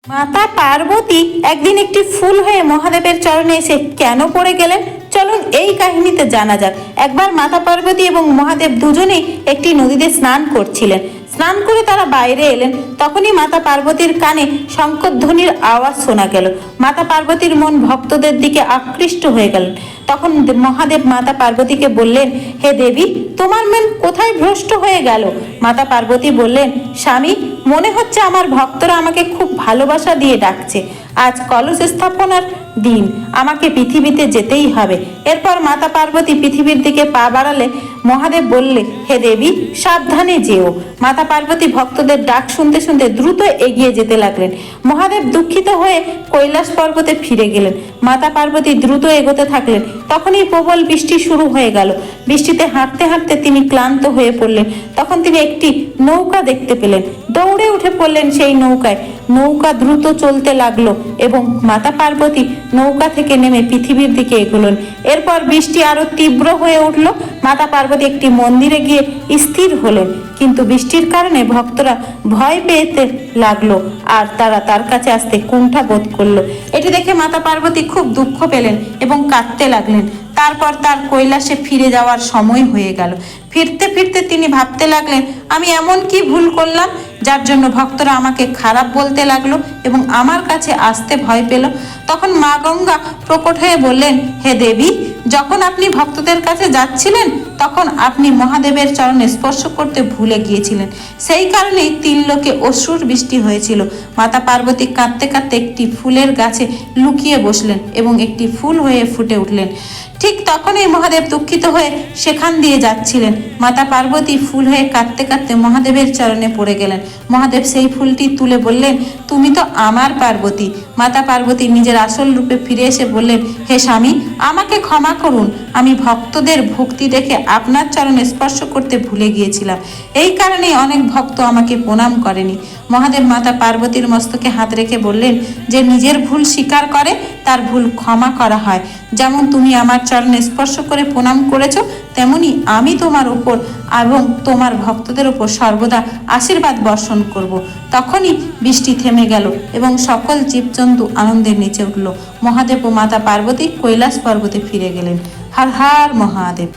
মাতা পার্বতী একদিন একটি ফুল হয়ে মহাদেবের চরণে এসে কেন পড়ে গেলেন, চলুন এই কাহিনীতে জানা যাক। একবার মাতা পার্বতী এবং মহাদেব দুজনেই একটি নদীতে স্নান করছিলেন। স্নান করে তারা বাইরে এলেন, তখনই মাতা পার্বতীর কানে শঙ্খধ্বনির আওয়াজ শোনা গেল। মাতা পার্বতীর মন ভক্তদের দিকে আকৃষ্ট হয়ে গেলেন। তখন মহাদেব মাতা পার্বতীকে বললেন, হে দেবী, তোমার মন কোথায় ভ্রষ্ট হয়ে গেল? মাতা পার্বতী বললেন, স্বামী, মনে হচ্ছে আমার ভক্তরা আমাকে খুব ভালোবাসা দিয়ে ডাকছে। আজ কলস স্থাপনার দিন, আমাকে পৃথিবীতে যেতেই হবে। এরপর মাতা পার্বতী পৃথিবীর দিকে পা বাড়ালে মহাদেব বললে, হে দেবী, সাবধানে যেও। মাতা পার্বতী ভক্তদের ডাক শুনতে শুনতে দ্রুত এগিয়ে যেতে লাগলেন। মহাদেব দুঃখিত হয়ে কৈলাস পর্বতে ফিরে গেলেন। মাতা পার্বতী দ্রুত এগোতে থাকলেন। তখনই প্রবল বৃষ্টি শুরু হয়ে গেল। বৃষ্টিতে হাঁটতে হাঁটতে তিনি ক্লান্ত হয়ে পড়লেন। তখন তিনি একটি নৌকা দেখতে পেলেন। দৌড়ে উঠে পড়লেন সেই নৌকায়। নৌকা দ্রুত চলতে লাগলো এবং মাতা পার্বতী নৌকা থেকে নেমে পৃথিবীর দিকে এগোলেন। এরপর বৃষ্টি আরো তীব্র হয়ে উঠল। মাতা পার্বতী একটি মন্দিরে গিয়ে স্থির হলেন, কিন্তু বৃষ্টির কারণে ভক্তরা ভয় পেতে লাগলো আর তারা তার কাছে আসতে কুণ্ঠা বোধ করলো। এটি দেখে মাতা পার্বতী খুব দুঃখ পেলেন এবং কাঁদতে লাগলেন। তারপর তার কৈলাসে ফিরে যাওয়ার সময় হয়ে গেল। ফিরতে ফিরতে তিনি ভাবতে লাগলেন, আমি এমন কি ভুল করলাম যার জন্য ভক্তরা আমাকে খারাপ বলতে লাগলো এবং আমার কাছে আসতে ভয় পেল। তখন মা গঙ্গা প্রকট হয়ে বললেন, হে দেবী, যখন আপনি ভক্তদের কাছে যাচ্ছিলেন তখন আপনি মহাদেবের চরণে স্পর্শ করতে ভুলে গিয়েছিলেন। সেই কারণেই তিন লোকে অশ্রুর বৃষ্টি হয়েছিল। মাতা পার্বতী কাঁদতে কাঁদতে একটি ফুলের গাছে লুকিয়ে বসলেন এবং একটি ফুল হয়ে ফুটে উঠলেন। ঠিক তখনই মহাদেব দুঃখিত হয়ে সেখান দিয়ে যাচ্ছিলেন। মাতা পার্বতী ফুল হয়ে কাঁদতে কাঁদতে মহাদেবের চরণে পড়ে গেলেন। মহাদেব সেই ফুলটি তুলে বললেন, তুমি তো আমার পার্বতী। মাতা পার্বতী নিজের আসল রূপে ফিরে এসে বললেন, হে স্বামী, আমাকে ক্ষমা করুন। আমি ভক্তদের ভক্তি দেখে আপনার চরণে স্পর্শ করতে ভুলে গিয়েছিলাম। এই কারণেই অনেক ভক্ত আমাকে প্রণাম করেনি। মহাদেব মাতা পার্বতীর মস্তকে হাত রেখে বললেন, যে নিজের ভুল স্বীকার করে তার ভুল ক্ষমা করা হয়। যেমন তুমি আমার চরণে স্পর্শ করে প্রণাম করেছো, তেমনি আমি তোমার উপর এবং তোমার ভক্তদের উপর সর্বদা আশীর্বাদ বর্ষণ করব। তখনই বৃষ্টি থেমে গেল এবং সকল জীবজন্তু আনন্দের নিচে উঠল। মহাদেব ও মাতা পার্বতী কৈলাস পর্বতে ফিরে গেলেন। হর হর মহাদেব।